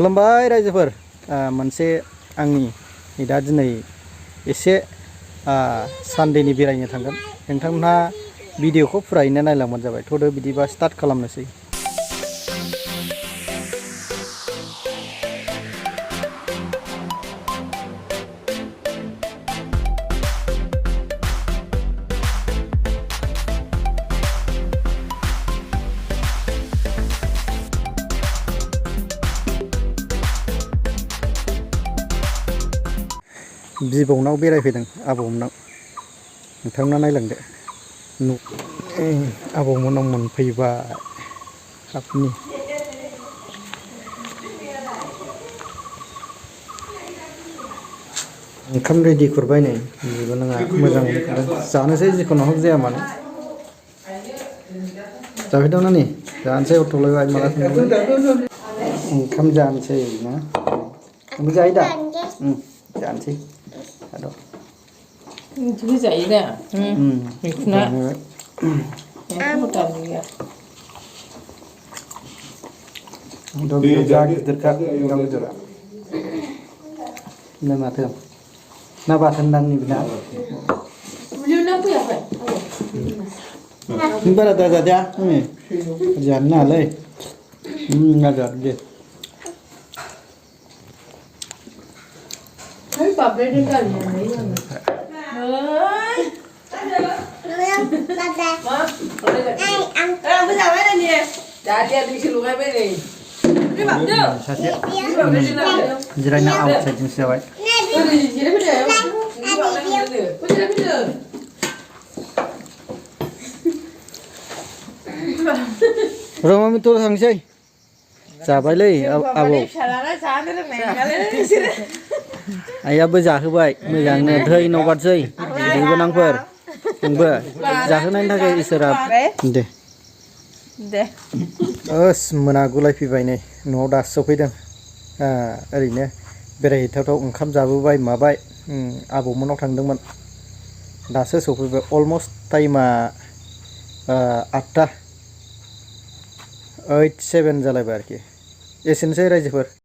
खुलुमबाय रायजोफोर मोनसे आंनि दा दिनै एसे सानडेनि बेरायनो थांगोन नोंथांमोनहा भिडिअखौ फुरायैनो नायलांबानो जाबाय थ'दो बिदिबा स्टार्ट खालामनोसै। बिबौनाव बेरायफैदों आबौमोनाव नोंथांमोना नायलांदो आबौमोनाव मोनफैबाय हाबनि ओंखाम रेडि खुरबाय नै बेबो नङा मोजां जानोसै जिखुनु हक जाया मानो जाफैदोंना नै जानोसै हरथ'लायबाय माला ओंखाम जानोसै ना ओमफ्राय जायो दा जानोसै aduh itu bisa ida mikna mudah juga udah jadi dekat udah jarak nama tuh nama tendang nih benar beliau apa ya pak ini pada ada aja jangan nalai ngajar dia Pabrik ni kan ni. Jirainya outside jenis siapa? Rumah itu langsung siapa lagi? Abu. आइयाबो जाहोबाय मोजांनो धै नगारसै दै गोनांफोर नोंबो जाहोनायनि थाखाय इसोरा दे दे मोनागुलायफैबाय नै न'आव दासो सफैदों ओरैनो बेरायहैथावथाव ओंखाम जाबोबाय माबाय आबौमोनाव थांदोंमोन दासो सफैबाय अलमस्ट टाइमा 8:07 जालायबाय आरोखि एसेनोसै रायजोफोर।